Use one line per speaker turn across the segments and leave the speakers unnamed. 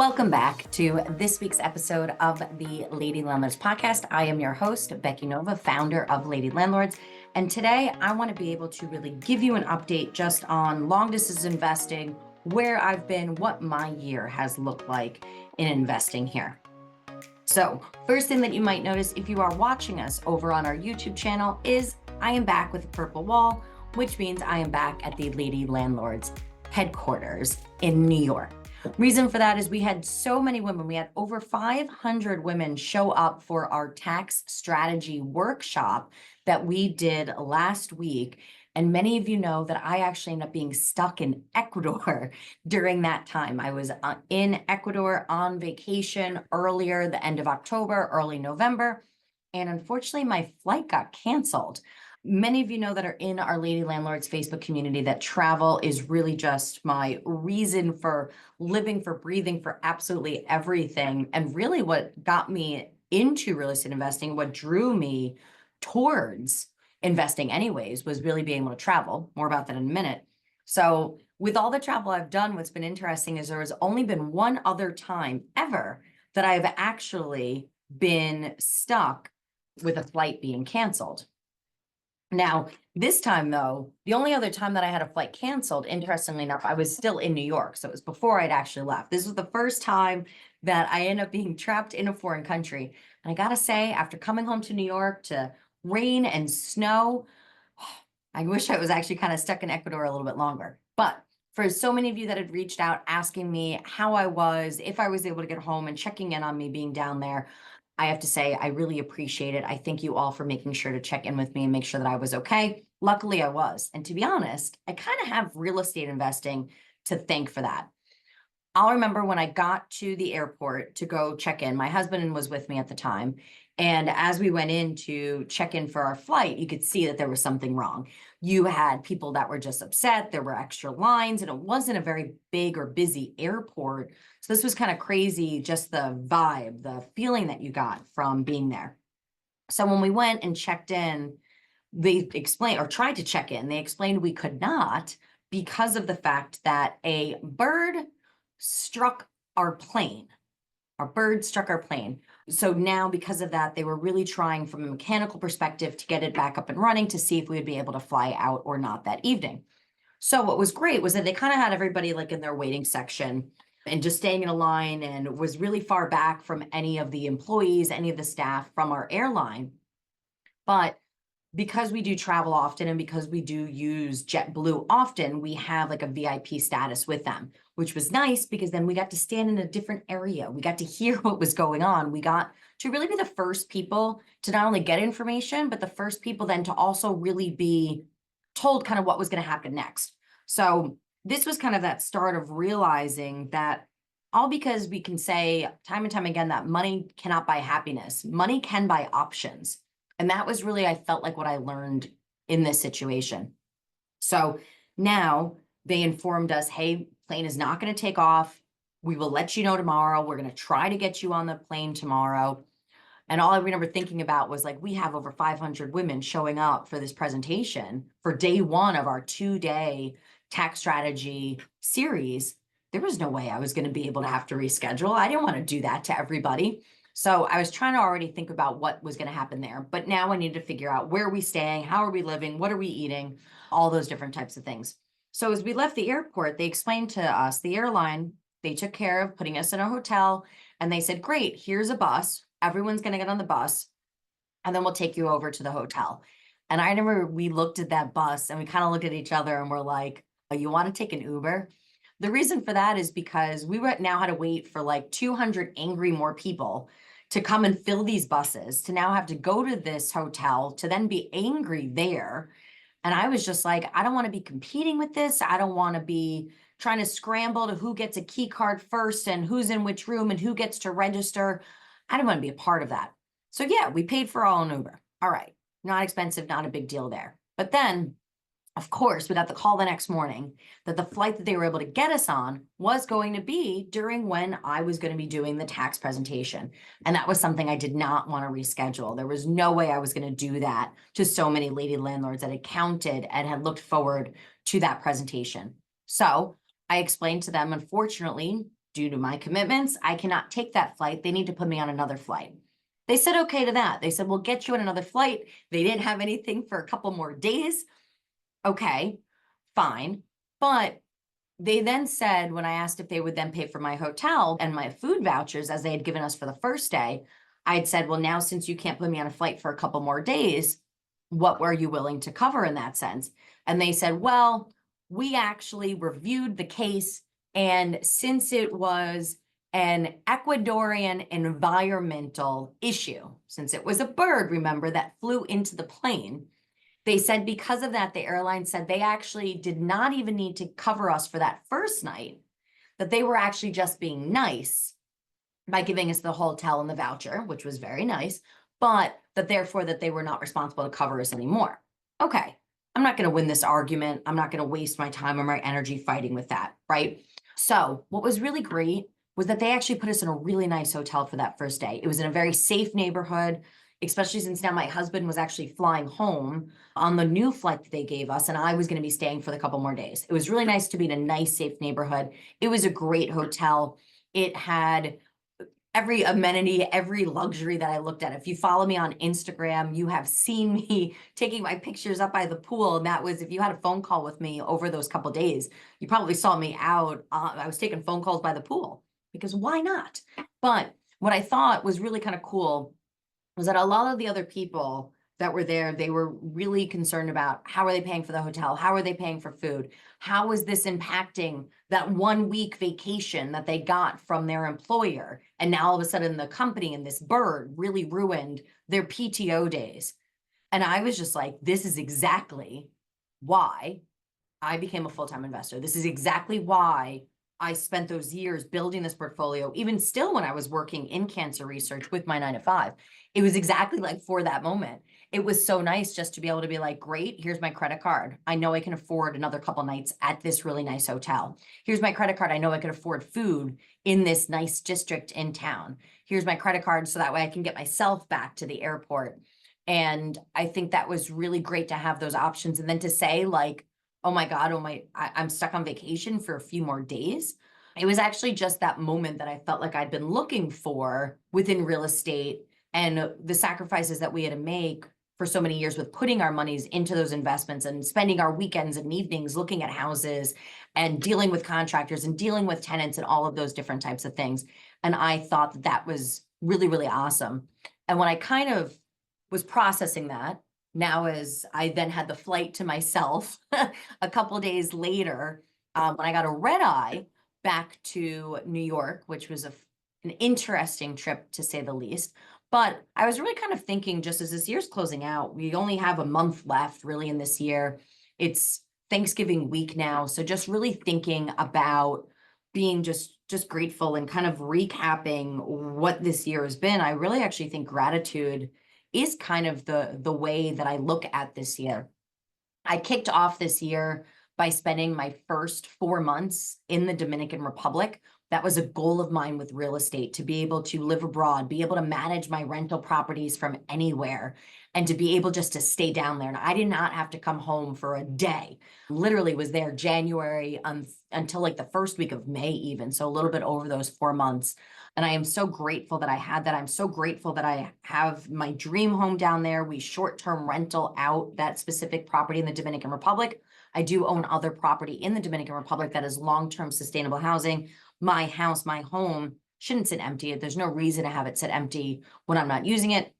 Welcome back to this week's episode of the Lady Landlords Podcast. I am your host, Becky Nova, founder of Lady Landlords. And today I want to be able to really give you an update just on long distance investing, where I've been, what my year has looked like in investing here. So first thing that you might notice if you are watching us over on our YouTube channel is I am back with a purple wall, which means I am back at the Lady Landlords headquarters in New York. Reason for that is we had so many women. We had over 500 women show up for our tax strategy workshop that we did last week. And many of you know that I actually ended up being stuck in Ecuador during that time. I was in Ecuador on vacation earlier, the end of October, early November. And unfortunately, my flight got canceled. Many of you know that are in our Lady Landlords Facebook community that travel is really just my reason for living, for breathing, for absolutely everything. And really what got me into real estate investing, what drew me towards investing anyways, was really being able to travel. More about that in a minute. So with all the travel I've done, what's been interesting is there has only been one other time ever that I've actually been stuck with a flight being canceled. Now, this time though, the only other time that I had a flight canceled, interestingly enough, I was still in New York. So it was before I'd actually left. This was the first time that I ended up being trapped in a foreign country. And I gotta say, after coming home to New York to rain and snow, I wish I was actually kind of stuck in Ecuador a little bit longer. But for so many of you that had reached out asking me how I was, if I was able to get home and checking in on me being down there, I have to say, I really appreciate it. I thank you all for making sure to check in with me and make sure that I was okay. Luckily, I was. And to be honest, I kind of have real estate investing to thank for that. I'll remember when I got to the airport to go check in, my husband was with me at the time. And as we went in to check in for our flight, you could see that there was something wrong. You had people that were just upset. There were extra lines, and it wasn't a very big or busy airport. So this was kind of crazy, just the vibe, the feeling that you got from being there. So when we went and checked in, they explained, or tried to check in, they explained we could not because of the fact that a bird struck our plane. Our bird struck our plane. So now because of that, they were really trying from a mechanical perspective to get it back up and running to see if we would be able to fly out or not that evening. So what was great was that they kind of had everybody like in their waiting section and just staying in a line, and was really far back from any of the employees, any of the staff from our airline. But because we do travel often and because we do use JetBlue often, we have like a VIP status with them, which was nice because then we got to stand in a different area. We got to hear what was going on. We got to really be the first people to not only get information, but the first people then to also really be told kind of what was going to happen next. So this was kind of that start of realizing that all because we can say time and time again that money cannot buy happiness. Money can buy options. And that was really, I felt like what I learned in this situation. So now they informed us, hey, plane is not going to take off. We will let you know tomorrow. We're going to try to get you on the plane tomorrow. And all I remember thinking about was like, we have over 500 women showing up for this presentation for day one of our 2-day tax strategy series. There was no way I was going to be able to have to reschedule. I didn't want to do that to everybody. So I was trying to already think about what was going to happen there. But now I need to figure out where are we staying? How are we living? What are we eating? All those different types of things. So as we left the airport, they explained to us, the airline, they took care of putting us in a hotel. And they said, great, here's a bus. Everyone's going to get on the bus. And then we'll take you over to the hotel. And I remember we looked at that bus and we kind of looked at each other and we're like, oh, you want to take an Uber? The reason for that is because we now had to wait for like 200 angry more people to come and fill these buses, to now have to go to this hotel, to then be angry there. And I was just like, I don't want to be competing with this. I don't want to be trying to scramble to who gets a key card first and who's in which room and who gets to register. I don't want to be a part of that. So yeah, we paid for all an Uber. All right, not expensive, not a big deal there. But then of course, we got the call the next morning that the flight that they were able to get us on was going to be during when I was going to be doing the tax presentation. And that was something I did not want to reschedule. There was no way I was going to do that to so many lady landlords that had counted and had looked forward to that presentation. So I explained to them, unfortunately, due to my commitments, I cannot take that flight. They need to put me on another flight. They said okay to that. They said, we'll get you on another flight. They didn't have anything for a couple more days. Okay, fine. But they then said, when I asked if they would then pay for my hotel and my food vouchers, as they had given us for the first day, I had said, well, now since you can't put me on a flight for a couple more days, what were you willing to cover in that sense? And they said, well, we actually reviewed the case. And since it was an Ecuadorian environmental issue, since it was a bird, remember, that flew into the plane, they said because of that, the airline said they actually did not even need to cover us for that first night, that they were actually just being nice by giving us the hotel and the voucher, which was very nice, but that therefore that they were not responsible to cover us anymore. Okay, I'm not going to win this argument. I'm not going to waste my time or my energy fighting with that, right? So what was really great was that they actually put us in a really nice hotel for that first day. It was in a very safe neighborhood, especially since now my husband was actually flying home on the new flight that they gave us, and I was going to be staying for the couple more days. It was really nice to be in a nice, safe neighborhood. It was a great hotel. It had every amenity, every luxury that I looked at. If you follow me on Instagram, you have seen me taking my pictures up by the pool. And that was, if you had a phone call with me over those couple days, you probably saw me out. I was taking phone calls by the pool because why not? But what I thought was really kind of cool was that a lot of the other people that were there, they were really concerned about how are they paying for the hotel? How are they paying for food? How is this impacting that 1 week vacation that they got from their employer? And now all of a sudden the company and this bird really ruined their PTO days. And I was just like, this is exactly why I became a full-time investor. This is exactly why I spent those years building this portfolio, even still when I was working in cancer research with my 9 to 5. It was exactly like for that moment. It was so nice just to be able to be like, great, here's my credit card. I know I can afford another couple nights at this really nice hotel. Here's my credit card. I know I can afford food in this nice district in town. Here's my credit card so that way I can get myself back to the airport. And I think that was really great to have those options. And then to say like, oh my God, I'm stuck on vacation for a few more days. It was actually just that moment that I felt like I'd been looking for within real estate, and the sacrifices that we had to make for so many years with putting our monies into those investments and spending our weekends and evenings looking at houses and dealing with contractors and dealing with tenants and all of those different types of things. And I thought that that was really, really awesome. And when I kind of was processing that, now as I then had the flight to myself a couple of days later, when I got a red eye back to New York, which was an interesting trip to say the least. But I was really kind of thinking, just as this year's closing out, we only have a month left really in this year. It's Thanksgiving week now. So just really thinking about being just grateful and kind of recapping what this year has been. I really actually think gratitude is kind of the way that I look at this year. I kicked off this year by spending my first 4 months in the Dominican Republic. That was a goal of mine with real estate, to be able to live abroad, be able to manage my rental properties from anywhere, and to be able just to stay down there. And I did not have to come home for a day. Literally was there January until like the first week of May even. So a little bit over those 4 months. And I am so grateful that I had that. I'm so grateful that I have my dream home down there. We short-term rental out that specific property in the Dominican Republic. I do own other property in the Dominican Republic that is long-term sustainable housing. My house, my home shouldn't sit empty. There's no reason to have it sit empty when I'm not using it.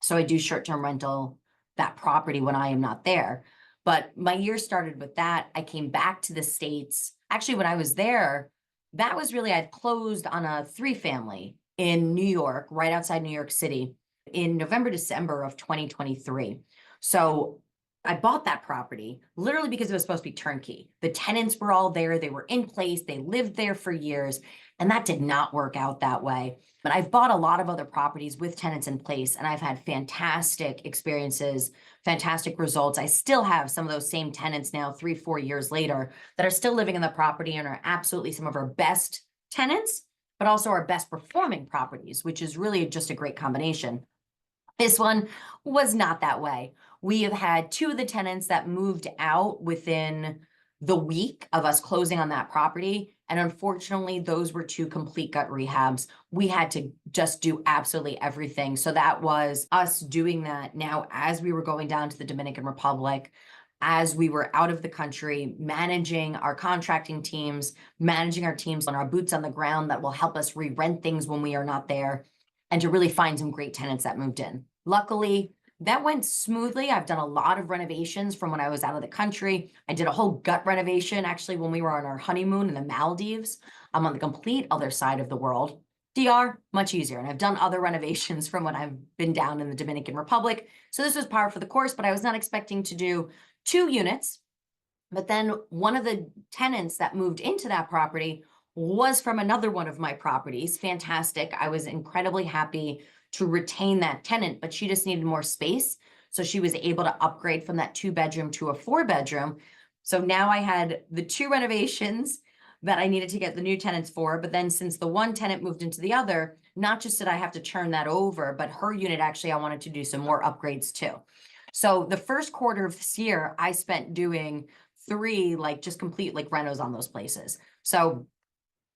So I do short-term rental that property when I am not there. But my year started with that. I came back to the States. Actually, when I was there, that was really, I'd closed on a 3-family in New York, right outside New York City in November, December of 2023. So I bought that property literally because it was supposed to be turnkey. The tenants were all there. They were in place. They lived there for years. And that did not work out that way. But I've bought a lot of other properties with tenants in place, and I've had fantastic experiences, fantastic results. I still have some of those same tenants now, 3-4 years later, that are still living in the property and are absolutely some of our best tenants, but also our best performing properties, which is really just a great combination. This one was not that way. We have had 2 of the tenants that moved out within the week of us closing on that property, And unfortunately, those were two complete gut rehabs. We had to just do absolutely everything. So that was us doing that now as we were going down to the Dominican Republic, as we were out of the country, managing our contracting teams, managing our teams on our boots on the ground that will help us re-rent things when we are not there, and to really find some great tenants that moved in. Luckily, that went smoothly. I've done a lot of renovations from when I was out of the country. I did a whole gut renovation actually when we were on our honeymoon in the Maldives. I'm on the complete other side of the world. DR, much easier. And I've done other renovations from when I've been down in the Dominican Republic. So this was par for the course, but I was not expecting to do 2 units. But then one of the tenants that moved into that property was from another one of my properties. Fantastic. I was incredibly happy to retain that tenant, but she just needed more space. So she was able to upgrade from that 2-bedroom to a 4-bedroom. So now I had the 2 renovations that I needed to get the new tenants for. But then since the one tenant moved into the other, not just did I have to turn that over, but her unit actually, I wanted to do some more upgrades too. So the first quarter of this year, I spent doing 3 like just complete like renos on those places. So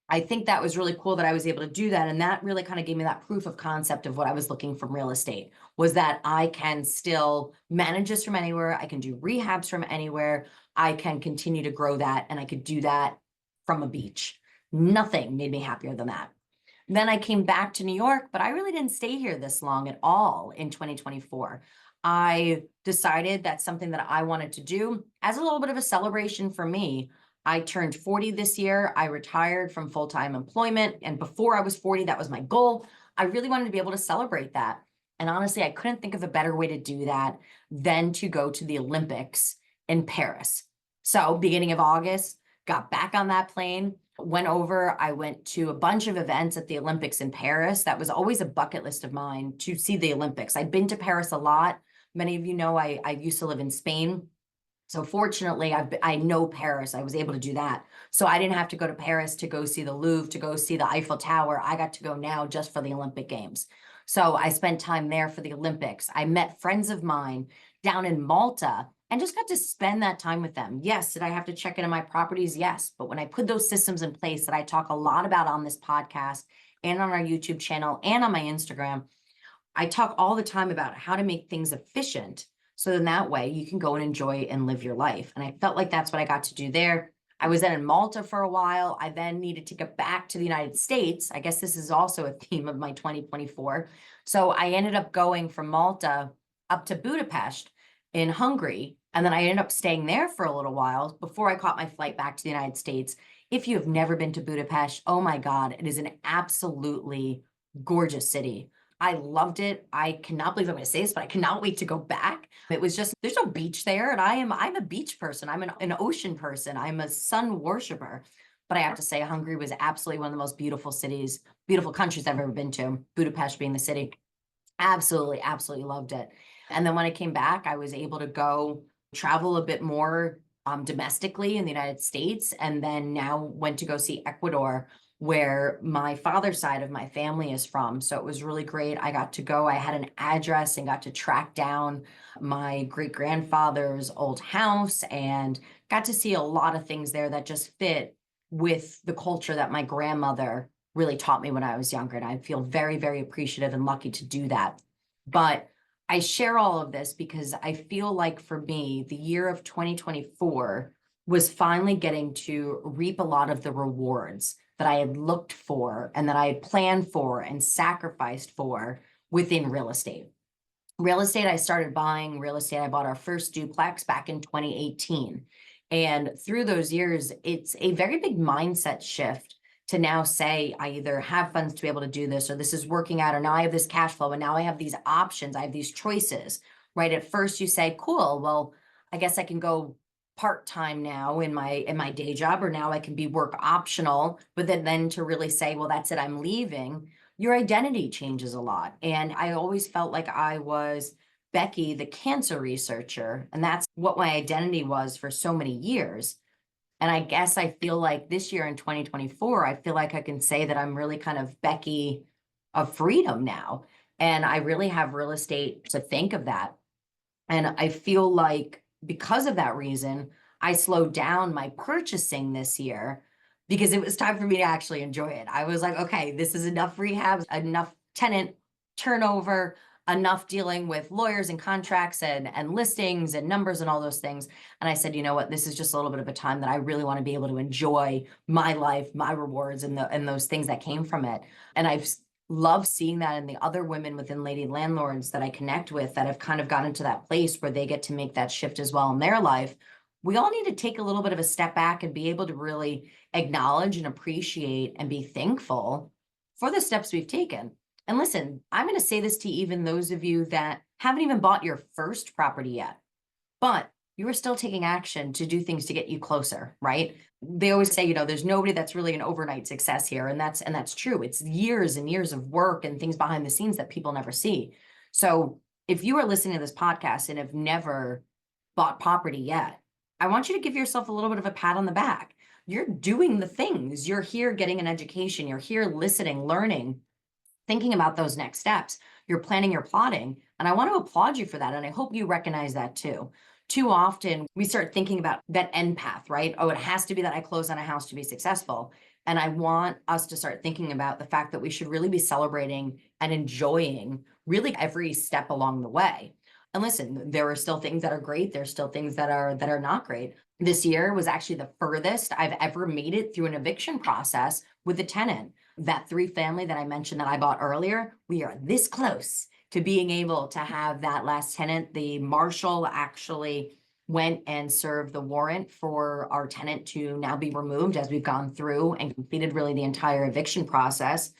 I think that was really cool that I was able to do that. And that really kind of gave me that proof of concept of what I was looking from real estate, was that I can still manage this from anywhere. I can do rehabs from anywhere. I can continue to grow that. And I could do that from a beach. Nothing made me happier than that. Then I came back to New York, but I really didn't stay here this long at all in 2024. I decided that's something that I wanted to do as a little bit of a celebration for me. I turned 40 this year. I retired from full-time employment. And before I was 40, that was my goal. I really wanted to be able to celebrate that. And honestly, I couldn't think of a better way to do that than to go to the Olympics in Paris. So beginning of August, got back on that plane, went over. I went to a bunch of events at the Olympics in Paris. That was always a bucket list of mine, to see the Olympics. I'd been to Paris a lot. Many of you know I used to live in Spain. So fortunately, I know Paris. I was able to do that. So I didn't have to go to Paris to go see the Louvre, to go see the Eiffel Tower. I got to go now just for the Olympic Games. So I spent time there for the Olympics. I met friends of mine down in Malta and just got to spend that time with them. Yes, did I have to check into my properties? Yes. But when I put those systems in place that I talk a lot about on this podcast and on our YouTube channel and on my Instagram, I talk all the time about how to make things efficient. So then that way you can go and enjoy and live your life. And I felt like that's what I got to do there. I was then in Malta for a while. I then needed to get back to the United States. I guess this is also a theme of my 2024. So I ended up going from Malta up to Budapest in Hungary. And then I ended up staying there for a little while before I caught my flight back to the United States. If you have never been to Budapest, oh my God, it is an absolutely gorgeous city. I loved it. I cannot believe I'm going to say this, but I cannot wait to go back. It was just, there's no beach there. And I'm a beach person. I'm an ocean person. I'm a sun worshiper. But I have to say, Hungary was absolutely one of the most beautiful cities, beautiful countries I've ever been to, Budapest being the city. Absolutely, absolutely loved it. And then when I came back, I was able to go travel a bit more domestically in the United States. And then now went to go see Ecuador, where my father's side of my family is from. So it was really great. I got to go, I had an address and got to track down my great grandfather's old house and got to see a lot of things there that just fit with the culture that my grandmother really taught me when I was younger. And I feel very, very appreciative and lucky to do that. But I share all of this because I feel like for me, the year of 2024 was finally getting to reap a lot of the rewards that I had looked for and that I had planned for and sacrificed for within real estate. Real estate, I started buying real estate. I bought our first duplex back in 2018. And through those years, it's a very big mindset shift to now say, I either have funds to be able to do this, or this is working out, or now I have this cash flow, and now I have these options, I have these choices, right? At first you say, cool, well, I guess I can go part-time now in my day job, or now I can be work optional, but then to really say, well, that's it, I'm leaving, your identity changes a lot. And I always felt like I was Becky, the cancer researcher, and that's what my identity was for so many years. And I guess I feel like this year in 2024, I feel like I can say that I'm really kind of Becky of freedom now. And I really have real estate to think of that. And I feel like because of that reason, I slowed down my purchasing this year because it was time for me to actually enjoy it. I was like, okay, this is enough rehabs, enough tenant turnover, enough dealing with lawyers and contracts and listings and numbers and all those things. And I said, you know what, this is just a little bit of a time that I really want to be able to enjoy my life, my rewards, and those things that came from it. And I've loved seeing that in the other women within Lady Landlords that I connect with that have kind of gotten to that place where they get to make that shift as well in their life. We all need to take a little bit of a step back and be able to really acknowledge and appreciate and be thankful for the steps we've taken. And listen, I'm going to say this to even those of you that haven't even bought your first property yet, but you are still taking action to do things to get you closer, right? They always say, there's nobody that's really an overnight success here. And that's true. It's years and years of work and things behind the scenes that people never see. So if you are listening to this podcast and have never bought property yet, I want you to give yourself a little bit of a pat on the back. You're doing the things. You're here getting an education. You're here listening, learning, thinking about those next steps. You're planning, you're plotting. And I want to applaud you for that. And I hope you recognize that too. Too often we start thinking about that end path, right? Oh, it has to be that I close on a house to be successful. And I want us to start thinking about the fact that we should really be celebrating and enjoying really every step along the way. And listen, there are still things that are great. There's still things that are not great. This year was actually the furthest I've ever made it through an eviction process with a tenant. That 3-family that I mentioned that I bought earlier, we are this close to being able to have that last tenant. The marshal actually went and served the warrant for our tenant to now be removed as we've gone through and completed really the entire eviction process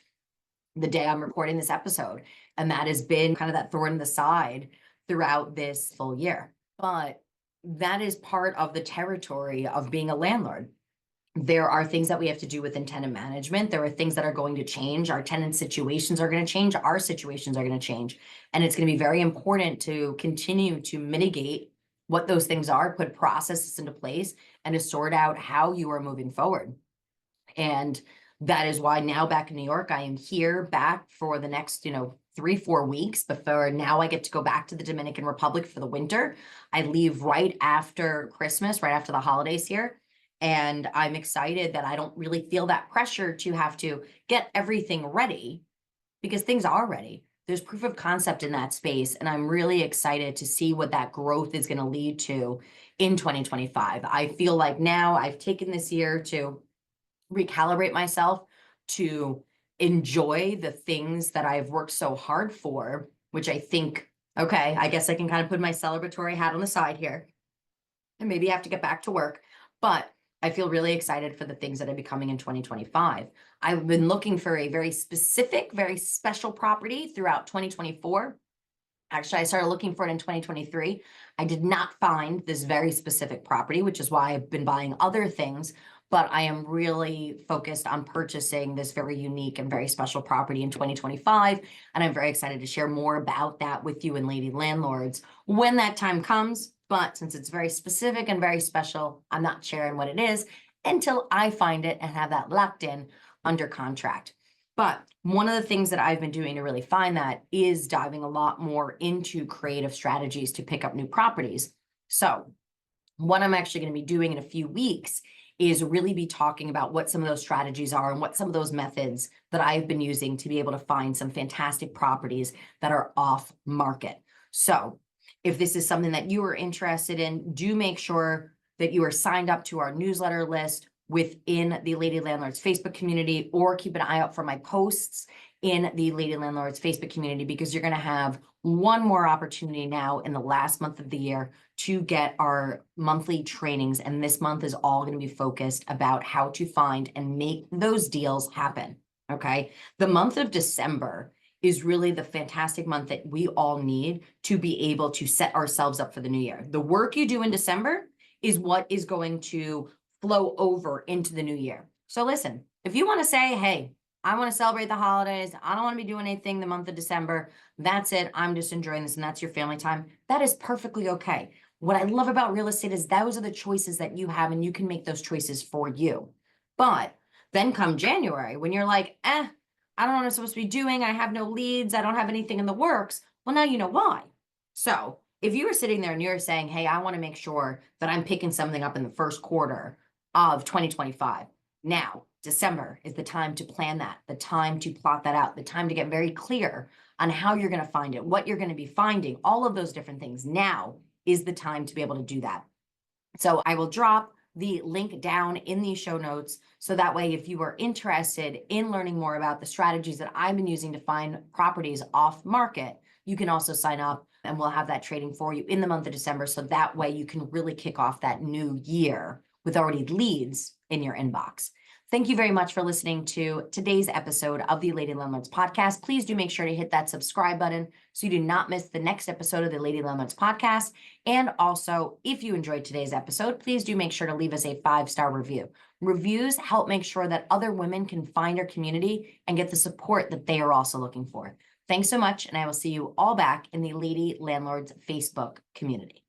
the day I'm recording this episode. And that has been kind of that thorn in the side throughout this full year. But that is part of the territory of being a landlord. There are things that we have to do within tenant management. There are things that are going to change. Our tenant situations are going to change. Our situations are going to change. And it's going to be very important to continue to mitigate what those things are, put processes into place, and to sort out how you are moving forward. And that is why now back in New York, I am here back for the next, 3-4 weeks before now I get to go back to the Dominican Republic for the winter. I leave right after Christmas, right after the holidays here. And I'm excited that I don't really feel that pressure to have to get everything ready because things are ready. There's proof of concept in that space. And I'm really excited to see what that growth is going to lead to in 2025. I feel like now I've taken this year to recalibrate myself, to enjoy the things that I've worked so hard for, which I think, okay, I guess I can kind of put my celebratory hat on the side here and maybe have to get back to work. But I feel really excited for the things that are becoming in 2025. I've been looking for a very specific, very special property throughout 2024. Actually, I started looking for it in 2023. I did not find this very specific property, which is why I've been buying other things. But I am really focused on purchasing this very unique and very special property in 2025. And I'm very excited to share more about that with you in Lady Landlords when that time comes. But since it's very specific and very special, I'm not sharing what it is until I find it and have that locked in under contract. But one of the things that I've been doing to really find that is diving a lot more into creative strategies to pick up new properties. So what I'm actually going to be doing in a few weeks is really be talking about what some of those strategies are and what some of those methods that I've been using to be able to find some fantastic properties that are off market. So if this is something that you are interested in, do make sure that you are signed up to our newsletter list within the Lady Landlords Facebook community, or keep an eye out for my posts in the Lady Landlords Facebook community, because you're going to have one more opportunity now in the last month of the year to get our monthly trainings. And this month is all going to be focused about how to find and make those deals happen. Okay. The month of December is really the fantastic month that we all need to be able to set ourselves up for the new year. The work you do in December is what is going to flow over into the new year. So listen, if you want to say, hey, I want to celebrate the holidays, I don't want to be doing anything the month of December, that's it, I'm just enjoying this and that's your family time, that is perfectly okay. What I love about real estate is those are the choices that you have and you can make those choices for you. But then come January, when you're like, I don't know what I'm supposed to be doing, I have no leads, I don't have anything in the works, well, now you know why. So if you were sitting there and you're saying, hey, I want to make sure that I'm picking something up in the first quarter of 2025, Now, December is the time to plan that, the time to plot that out, the time to get very clear on how you're going to find it, what you're going to be finding, all of those different things. Now is the time to be able to do that. So I will drop the link down in the show notes. So that way, if you are interested in learning more about the strategies that I've been using to find properties off market, you can also sign up and we'll have that trading for you in the month of December. So that way you can really kick off that new year with already leads in your inbox. Thank you very much for listening to today's episode of the Lady Landlords Podcast. Please do make sure to hit that subscribe button so you do not miss the next episode of the Lady Landlords Podcast. And also, if you enjoyed today's episode, please do make sure to leave us a 5-star review. Reviews help make sure that other women can find our community and get the support that they are also looking for. Thanks so much, and I will see you all back in the Lady Landlords Facebook community.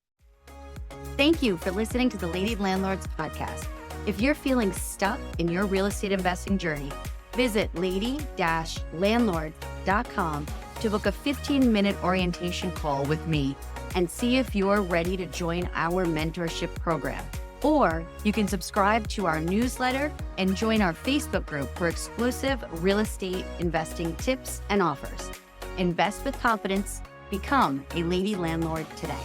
Thank you for listening to the Lady Landlords Podcast. If you're feeling stuck in your real estate investing journey, visit lady-landlords.com to book a 15-minute orientation call with me and see if you're ready to join our mentorship program. Or you can subscribe to our newsletter and join our Facebook group for exclusive real estate investing tips and offers. Invest with confidence. Become a Lady Landlord today.